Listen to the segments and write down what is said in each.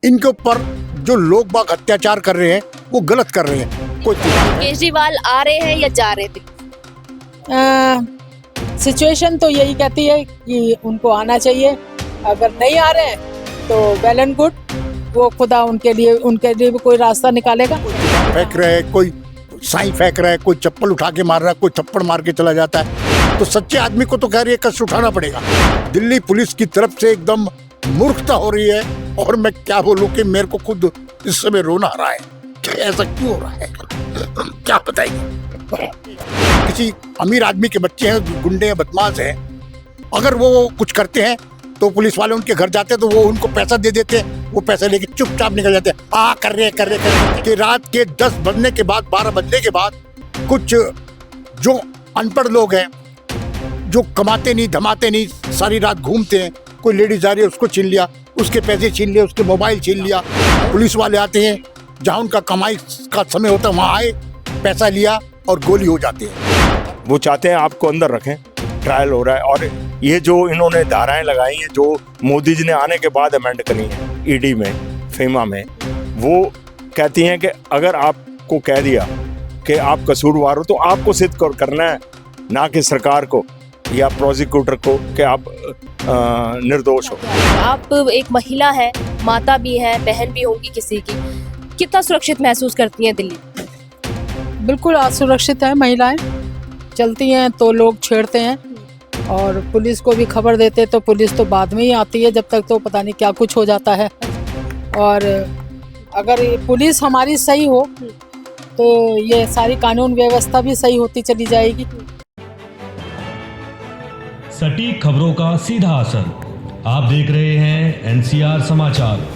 इनके ऊपर जो लोग बाग अत्याचार कर रहे हैं वो गलत कर रहे हैं। कोई केजरीवाल आ रहे हैं या जा रहे थे? सिचुएशन तो यही कहती है कि उनको आना चाहिए। अगर नहीं आ रहे हैं तो वेल एंड गुड, वो खुदा उनके लिए भी कोई रास्ता निकालेगा। फेंक रहे हैं, कोई साई फेंक रहा है, कोई चप्पल उठा के मार रहा है, कोई थप्पड़ मार के चला जाता है, तो सच्चे आदमी को तो खैर ये कष्ट उठाना पड़ेगा। दिल्ली पुलिस की तरफ से एकदम मूर्खता हो रही है और मैं क्या बोलूं कि मेरे को खुद इस समय रोना आ रहा है कि ऐसा क्यों हो रहा है। क्या बताइए, किसी अमीर आदमी के बच्चे हैं, गुंडे हैं, बदमाश हैं, अगर वो कुछ करते हैं तो पुलिस वाले उनके घर जाते हैं तो वो उनको पैसा दे देते हैं, वो पैसा लेके चुपचाप निकल जाते हैं। कर रहे कि रात के 10 बजने के बाद, 12 बजने के बाद कुछ जो अनपढ़ लोग हैं, जो कमाते नहीं धमाते नहीं, सारी रात घूमते हैं, कोई लेडीज आ रही है उसको छीन लिया, उसके पैसे छीन लिए, उसके मोबाइल छीन लिया। पुलिस वाले आते हैं, जहाँ उनका कमाई का समय होता है वहाँ आए, पैसा लिया और गोली हो जाती है। वो चाहते हैं आपको अंदर रखें, ट्रायल हो रहा है। और ये जो इन्होंने धाराएं लगाई हैं, जो मोदी जी ने आने के बाद अमेंड करी हैं ईडी में, फेमा में, वो कहती हैं कि अगर आपको कह दिया कि आप कसूरवार हो तो आपको सिद्ध करना है, ना कि सरकार को या प्रोसिक्यूटर को कि आप निर्दोष हो। आप एक महिला है, माता भी है, बहन भी होगी किसी की, कितना सुरक्षित महसूस करती हैं दिल्ली? बिल्कुल असुरक्षित है। महिलाएं चलती हैं तो लोग छेड़ते हैं और पुलिस को भी खबर देते तो पुलिस तो बाद में ही आती है, जब तक तो पता नहीं क्या कुछ हो जाता है। और अगर पुलिस हमारी सही हो तो ये सारी कानून व्यवस्था भी सही होती चली जाएगी। सटीक खबरों का सीधा असर। आप देख रहे हैं एनसीआर समाचार।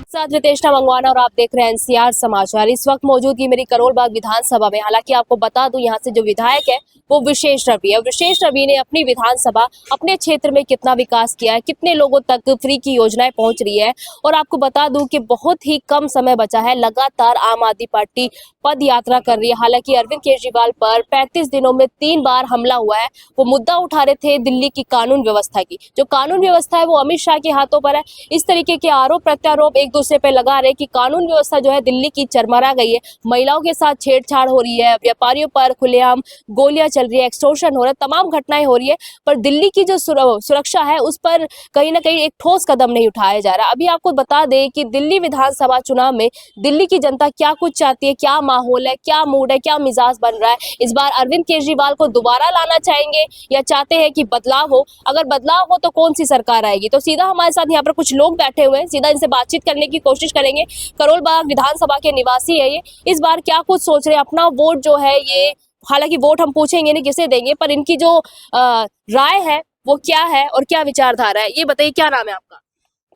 साथ रितेश मंगवाना और आप देख रहे हैं एनसीआर समाचार। इस वक्त मौजूदगी मेरी करोल बाग विधानसभा में। हालांकि आपको बता दूं, यहाँ से जो विधायक है वो विशेष रवि है। विशेष रवि ने अपनी विधानसभा, अपने क्षेत्र में कितना विकास किया है, कितने लोगों तक फ्री की योजनाएं पहुंच रही है। और आपको बता दूं कि बहुत ही कम समय बचा है, लगातार आम आदमी पार्टी पद यात्रा कर रही है। हालांकि अरविंद केजरीवाल पर 35 दिनों में 3 बार हमला हुआ है। वो मुद्दा उठा रहे थे दिल्ली की कानून व्यवस्था की। जो कानून व्यवस्था है वो अमित शाह के हाथों पर है। इस तरीके के आरोप प्रत्यारोप एक दूसरे पे लगा रहे कि कानून व्यवस्था जो है दिल्ली की चरमरा गई है, महिलाओं के साथ छेड़छाड़ हो रही है, व्यापारियों पर खुलेआम गोलियां चल रही है, एक्सटॉर्शन हो रहा है, तमाम घटनाएं हो रही है। पर दिल्ली की जो सुरक्षा है उस पर कहीं ना कहीं एक ठोस कदम नहीं उठाया जा रहा। अभी आपको बता दें कि दिल्ली विधानसभा चुनाव में दिल्ली की जनता क्या कुछ चाहती है, क्या माहौल है, क्या मूड है, क्या मिजाज बन रहा है। इस बार अरविंद केजरीवाल को दोबारा लाना चाहेंगे या चाहते हैं कि बदलाव हो? अगर बदलाव हो तो कौन सी सरकार आएगी? तो सीधा हमारे साथ यहाँ पर कुछ लोग बैठे हुए हैं, सीधा इनसे बातचीत करने की कोशिश करेंगे। करोल बाग विधानसभा के निवासी है ये। इस बार क्या कुछ सोच रहे हैं? अपना वोट जो है ये, हालांकि वोट हम पूछेंगे नहीं किसे देंगे, पर इनकी जो राय है वो क्या है और क्या विचारधारा है, ये बताइए। क्या नाम है आपका?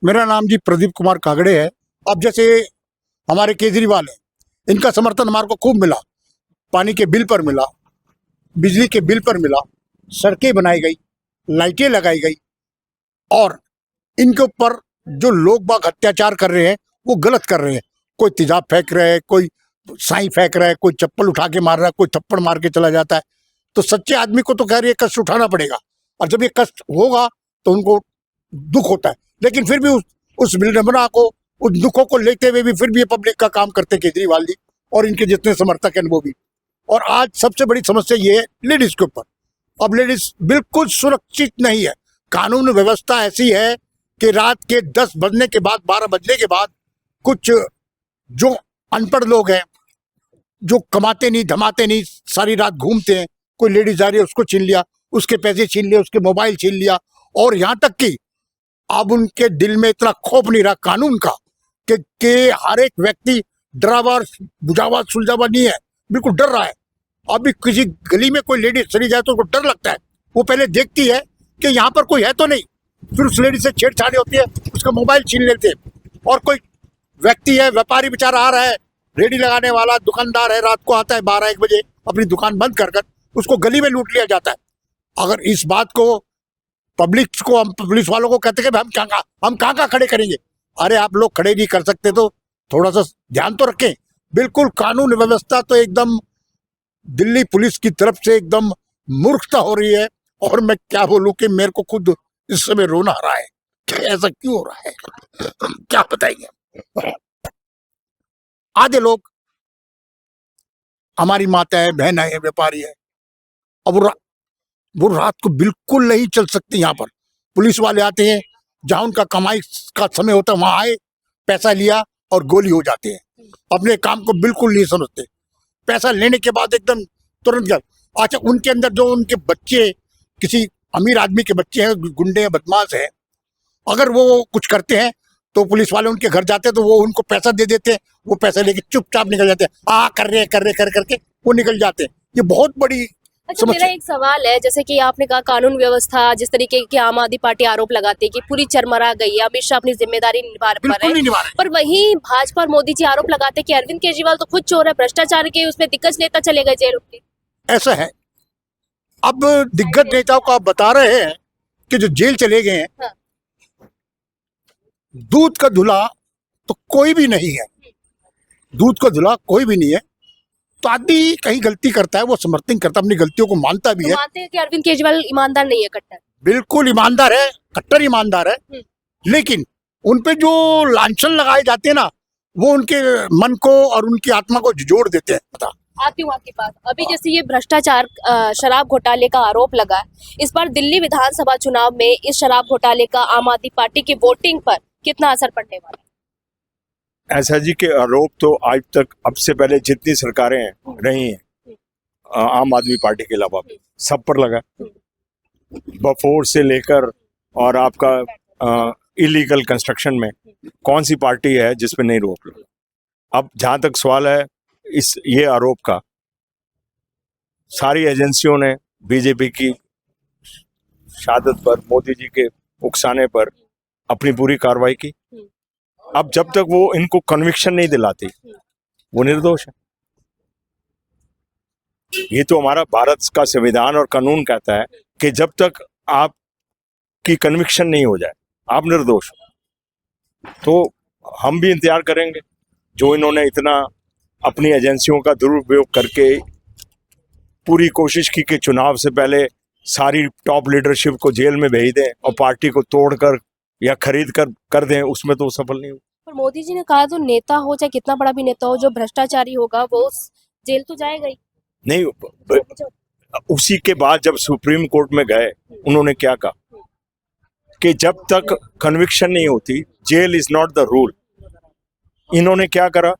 मेरा नाम जी प्रदीप कुमार कागड़े है। अब जैसे हमारे केजरीवाल है, इनका समर्थन हमारे को खूब मिला। पानी के बिल पर मिला, बिजली के बिल पर मिला, सड़कें बनाई गई, लाइटें लगाई गई, और इनके ऊपर जो लोग बाग अत्याचार कर रहे हैं वो गलत कर रहे हैं। कोई तेजाब फेंक रहा है, कोई साई फेंक रहा है, कोई चप्पल उठा के मार रहा है, कोई थप्पड़ मार के चला जाता है, तो सच्चे आदमी को तो खैर ये कष्ट उठाना पड़ेगा। और जब ये कष्ट होगा तो उनको दुख होता है, लेकिन फिर भी उस विडंबना को, उस दुखों को लेते हुए भी फिर भी ये पब्लिक का काम करते हैं केजरीवाल जी और इनके जितने समर्थक हैं वो भी। और आज सबसे बड़ी समस्या ये है लेडीज के ऊपर। अब लेडीज बिल्कुल सुरक्षित नहीं है। कानून व्यवस्था ऐसी है कि रात के 10 बजने के बाद, 12 बजने के बाद कुछ जो अनपढ़ लोग हैं, जो कमाते नहीं धमाते नहीं, सारी रात घूमते हैं, कोई लेडीज आ रही है उसको छीन लिया, उसके पैसे छीन लिए, उसके मोबाइल छीन लिया। और यहाँ तक कि अब उनके दिल में इतना खौफ नहीं रहा कानून का कि हर एक व्यक्ति डरावा और बुझावा सुलझावा नहीं है, बिल्कुल डर रहा है। अभी किसी गली में कोई लेडीज चली जाए तो उसको डर लगता है। वो पहले देखती है कि यहाँ पर कोई है तो नहीं, फिर उस लेडीज से छेड़छाड़ी होती है, उसका मोबाइल छीन लेते हैं। और कोई व्यक्ति है, व्यापारी बेचारा आ रहा है, रेडी लगाने वाला दुकानदार है, रात को आता है 12-1 बजे अपनी दुकान बंद कर उसको गली में लूट लिया जाता है। अगर इस बात को पब्लिक को, हम पुलिस वालों को कहते हैं कि हम कहाँ खड़े करेंगे। अरे आप लोग खड़े नहीं कर सकते तो थोड़ा सा ध्यान तो रखें। बिल्कुल कानून व्यवस्था तो एकदम दिल्ली पुलिस की तरफ से एकदम मूर्खता हो रही है और मैं क्या बोलूं कि मेरे को खुद इस समय रोना आ रहा है ऐसा क्यों हो रहा है, क्या बताएंगे। आधे लोग हमारी माता है, बहन है, व्यापारी है, अब वो रात को बिल्कुल नहीं चल सकते। यहाँ पर पुलिस वाले आते हैं, जहां उनका कमाई का समय होता है वहां आए, पैसा लिया और गोली हो जाते हैं। अपने काम को बिल्कुल नहीं समझते। पैसा लेने के बाद एकदम तुरंत गया। अच्छा, उनके अंदर जो उनके बच्चे, किसी अमीर आदमी के बच्चे हैं, गुंडे हैं, बदमाश हैं, अगर वो कुछ करते हैं तो पुलिस वाले उनके घर जाते हैं तो वो उनको पैसा दे देते हैं। वो पैसा लेके चुपचाप निकल जाते हैं। कर करके वो निकल जाते हैं। ये बहुत बड़ी अच्छा, मेरा एक सवाल है, जैसे कि आपने कहा कानून व्यवस्था जिस तरीके की आम आदमी पार्टी आरोप लगाती है कि पूरी चरमरा गई है, अमित शाह अपनी जिम्मेदारी निभा पा बिल्कुल रहे नहीं निभा हैं, रहे। पर वहीं भाजपा और मोदी जी आरोप लगाते हैं कि अरविंद केजरीवाल तो खुद चोर है, भ्रष्टाचार के उसमें दिग्गज नेता चले गए जेल उनके। ऐसा है। अब दिग्गज नेताओं को आप बता रहे हैं कि जो जेल चले गए हैं, हाँ। दूध का धुला तो कोई भी नहीं है। दूध का धुला कोई भी नहीं है। तो आदमी कहीं गलती करता है, वो समर्थन करता है, अपनी गलतियों को मानता भी तो है। मानते हैं कि अरविंद केजरीवाल ईमानदार नहीं है, कट्टर। बिल्कुल ईमानदार है, कट्टर ईमानदार है। लेकिन उन पे जो लांछन लगाए जाते हैं ना, वो उनके मन को और उनकी आत्मा को झिझोड़ देते हैं। पता आती हूँ आपके पास। अभी जैसे ये भ्रष्टाचार शराब घोटाले का आरोप लगा है, इस बार दिल्ली विधानसभा चुनाव में इस शराब घोटाले का आम आदमी पार्टी की वोटिंग पर कितना असर पड़ने वाला है? ऐसा जी के आरोप तो आज तक, अब से पहले जितनी सरकारें रही हैं आम आदमी पार्टी के अलावा, सब पर लगा। बफोर से लेकर और आपका इलीगल कंस्ट्रक्शन में कौन सी पार्टी है जिस पे नहीं रोक लगा। अब जहां तक सवाल है ये आरोप का, सारी एजेंसियों ने बीजेपी की शहादत पर, मोदी जी के उकसाने पर अपनी पूरी कार्रवाई की। अब जब तक वो इनको कन्विक्शन नहीं दिलाती, वो निर्दोष है। ये तो हमारा भारत का संविधान और कानून कहता है कि जब तक आपकी कन्विक्शन नहीं हो जाए आप निर्दोष हो। तो हम भी इंतजार करेंगे। जो इन्होंने इतना अपनी एजेंसियों का दुरुपयोग करके पूरी कोशिश की कि चुनाव से पहले सारी टॉप लीडरशिप को जेल में भेज दें और पार्टी को तोड़कर या खरीद कर दें, उसमें तो सफल नहीं हुआ। पर मोदी जी ने कहा तो नेता हो चाहे कितना बड़ा भी नेता हो, जो भ्रष्टाचारी होगा वो जेल तो जाएगा ही। नहीं, उसी के बाद जब सुप्रीम कोर्ट में गए, उन्होंने क्या कहा कि जब तक कन्विक्शन नहीं होती, jail is not the rule. इन्होंने क्या करा,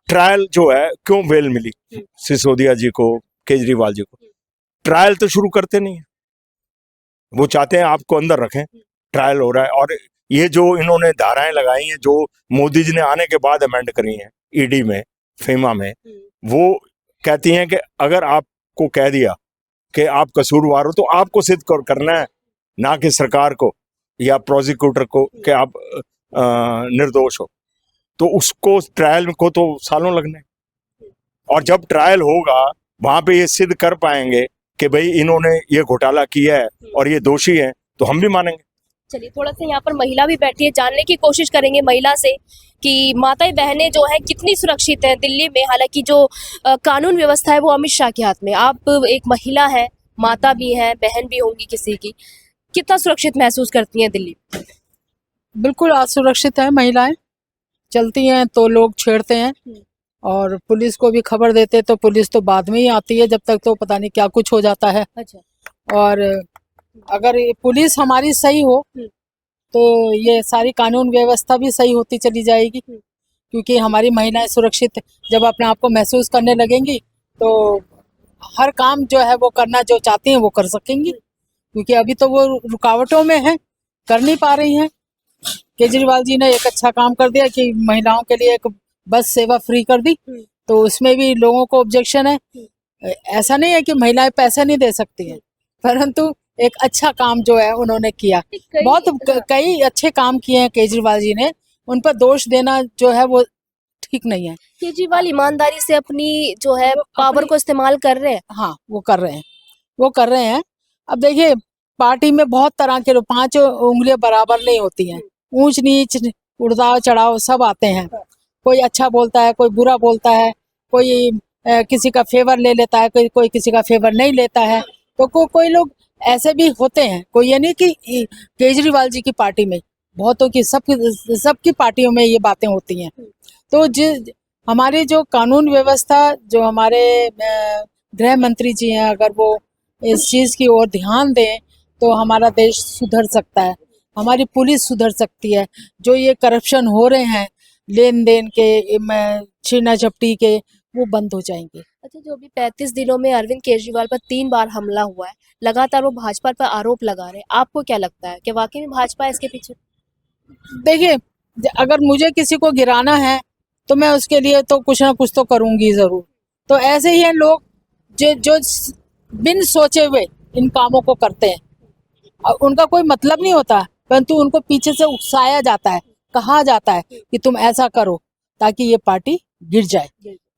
ट्रायल जो है, क्यों बेल मिली सिसोदिया जी को, केजरीवाल जी को, ट्रायल तो शुरू करते नहीं है। वो चाहते हैं आपको अंदर रखें, ट्रायल हो रहा है। और ये जो इन्होंने धाराएं लगाई हैं, जो मोदी जी ने आने के बाद अमेंड करी हैं ईडी में, फेमा में, वो कहती हैं कि अगर आपको कह दिया कि आप कसूरवार हो तो आपको सिद्ध करना है, ना कि सरकार को या प्रोसिक्यूटर को कि आप निर्दोष हो। तो उसको ट्रायल को तो सालों लगने, और जब ट्रायल होगा वहां पे ये सिद्ध कर पाएंगे कि भाई इन्होंने ये घोटाला किया है और ये दोषी है, तो हम भी मानेंगे। चलिए, थोड़ा सा यहाँ पर महिला भी बैठी है, जानने की कोशिश करेंगे महिला से कि माताएं बहनें जो है कितनी सुरक्षित हैं दिल्ली में। हालांकि जो कानून व्यवस्था है वो अमित शाह के हाथ में। आप एक महिला है, माता भी है, बहन भी होंगी किसी की, कितना सुरक्षित महसूस करती हैं दिल्ली? बिल्कुल असुरक्षित है। महिलाएं चलती हैं तो लोग छेड़ते हैं, और पुलिस को भी खबर देते तो पुलिस तो बाद में ही आती है, जब तक तो पता नहीं क्या कुछ हो जाता है। अच्छा। और अगर ये पुलिस हमारी सही हो तो ये सारी कानून व्यवस्था भी सही होती चली जाएगी, क्योंकि हमारी महिलाएं सुरक्षित जब अपने आप को महसूस करने लगेंगी तो हर काम जो है वो करना जो चाहती हैं वो कर सकेंगी, क्योंकि अभी तो वो रुकावटों में है, कर नहीं पा रही हैं। केजरीवाल जी ने एक अच्छा काम कर दिया कि महिलाओं के लिए एक बस सेवा फ्री कर दी, तो उसमें भी लोगों को ऑब्जेक्शन है। ऐसा नहीं है कि महिलाएं पैसे नहीं दे सकती हैं, परंतु एक अच्छा काम जो है उन्होंने किया, बहुत कई अच्छे काम किए हैं केजरीवाल जी ने, उन पर दोष देना जो है वो ठीक नहीं है। केजरीवाल ईमानदारी से अपनी जो है पावर को इस्तेमाल कर रहे हैं। हाँ, वो कर रहे हैं। अब देखिए, पार्टी में बहुत तरह के 5 उंगलियां बराबर नहीं होती हैं, ऊंच नीच, उड़ाव चढ़ाव सब आते हैं। कोई अच्छा बोलता है, कोई बुरा बोलता है, कोई किसी का फेवर ले लेता है, कोई किसी का फेवर नहीं लेता है। तो कोई लोग ऐसे भी होते हैं, कोई ये नहीं कि केजरीवाल जी की पार्टी में, बहुतों की सबकी पार्टियों में ये बातें होती हैं। तो हमारी जो कानून व्यवस्था, जो हमारे गृह मंत्री जी हैं, अगर वो इस चीज़ की ओर ध्यान दें तो हमारा देश सुधर सकता है, हमारी पुलिस सुधर सकती है। जो ये करप्शन हो रहे हैं, लेन देन के, छीना झपटी के, वो बंद हो जाएंगे। अच्छा, जो अभी 35 दिनों में अरविंद केजरीवाल पर 3 बार हमला हुआ है, लगातार वो भाजपा पर आरोप लगा रहे हैं, आपको क्या लगता है कि वाकई में भाजपा है इसके पीछे? देखिए, अगर मुझे किसी को गिराना है तो मैं उसके लिए तो कुछ ना कुछ तो करूंगी जरूर। तो ऐसे ही हैं लोग जो बिन सोचे हुए इन कामों को करते हैं, और उनका कोई मतलब नहीं होता, परंतु उनको पीछे से उकसाया जाता है, कहा जाता है कि तुम ऐसा करो ताकि ये पार्टी गिर जाए।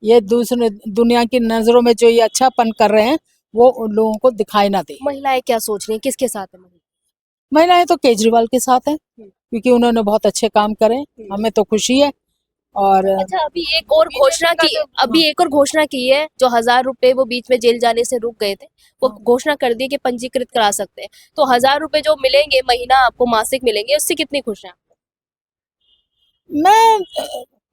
ये दूसरे दुनिया की नजरों में जो ये अच्छापन कर रहे हैं वो उन लोगों को दिखाई ना दे। महिलाएं क्या सोच रही हैं, किसके साथ है महिला? महिलाएं तो केजरीवाल के साथ हैं, क्योंकि उन्होंने बहुत अच्छे काम करे, हमें तो खुशी है। और अच्छा, अभी एक और घोषणा की है, जो 1000 रुपए वो बीच में जेल जाने से रुक गए थे, वो घोषणा कर दी कि पंजीकृत करा सकते हैं। तो 1000 रुपए जो मिलेंगे महीना आपको, मासिक मिलेंगे, उससे कितनी खुश हैं?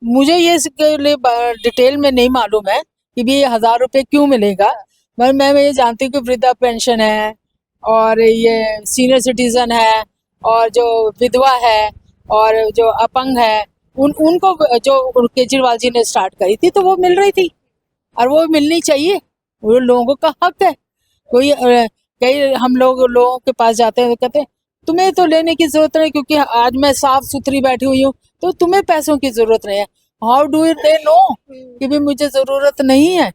मुझे ये इसके लिए डिटेल में नहीं मालूम है कि भी ये 1000 रुपए क्यों मिलेगा, मगर मैं ये जानती हूँ कि वृद्धा पेंशन है, और ये सीनियर सिटीजन है, और जो विधवा है, और जो अपंग है, उनको जो केजरीवाल जी ने स्टार्ट करी थी तो वो मिल रही थी, और वो मिलनी चाहिए, वो लोगों का हक है। कोई कई हम लोगों के पास जाते हैं, कहते हैं तुम्हें तो लेने की जरूरत नहीं, क्योंकि आज मैं साफ सुथरी बैठी हुई हूँ, तो तुम्हें पैसों की जरूरत नहीं है। हाउ डू दे नो कि भी मुझे जरूरत नहीं है,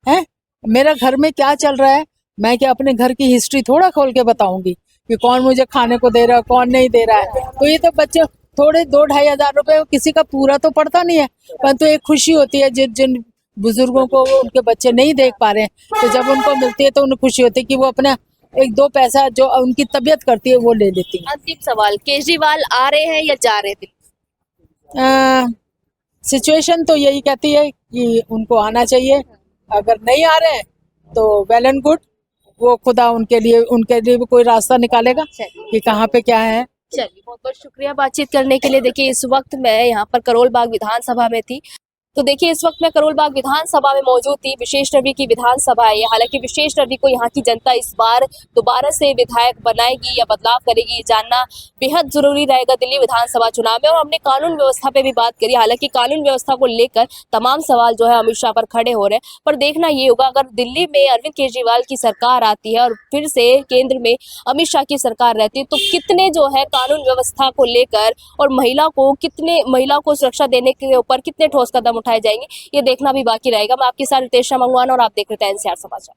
हैं? मेरा घर में क्या चल रहा है, मैं क्या अपने घर की हिस्ट्री थोड़ा खोल के बताऊंगी कि कौन मुझे खाने को दे रहा है, कौन नहीं दे रहा है? तो ये तो बच्चे थोड़े 2-2.5 हजार रुपए किसी का पूरा तो पड़ता नहीं है, परंतु एक खुशी होती है जिन बुजुर्गों को उनके बच्चे नहीं देख पा रहे हैं, तो जब उनको मिलती है तो उन्हें खुशी होती है कि वो अपना 1-2 पैसा जो उनकी तबीयत करती है वो ले लेती है। अंतिम सवाल, केजरीवाल आ रहे हैं या जा रहे थे? सिचुएशन तो यही कहती है कि उनको आना चाहिए, अगर नहीं आ रहे हैं तो वेल एंड गुड, वो खुदा उनके लिए भी कोई रास्ता निकालेगा कि कहाँ पे क्या है। चलिए, बहुत बहुत शुक्रिया बातचीत करने के लिए। देखिए, इस वक्त मैं यहाँ पर करोल बाग विधानसभा में थी, तो देखिए इस वक्त मैं करोल बाग विधानसभा में मौजूद थी। विशेष रवि की विधानसभा है, हालांकि विशेष रवि को यहाँ की जनता इस बार दोबारा से विधायक बनाएगी या बदलाव करेगी, ये जानना बेहद जरूरी रहेगा दिल्ली विधानसभा चुनाव में। और हमने कानून व्यवस्था पे भी बात करी, हालांकि कानून व्यवस्था को लेकर तमाम सवाल जो है अमित शाह पर खड़े हो रहे हैं, पर देखना ये होगा अगर दिल्ली में अरविंद केजरीवाल की सरकार आती है और फिर से केंद्र में अमित शाह की सरकार रहती है, तो कितने जो है कानून व्यवस्था को लेकर और महिला को सुरक्षा देने के ऊपर कितने ठोस कदम उठाए जाएंगे, ये देखना भी बाकी रहेगा। मैं आपके साथ रितेश मंगवाना और आप देख रहे हैं NCR समाचार।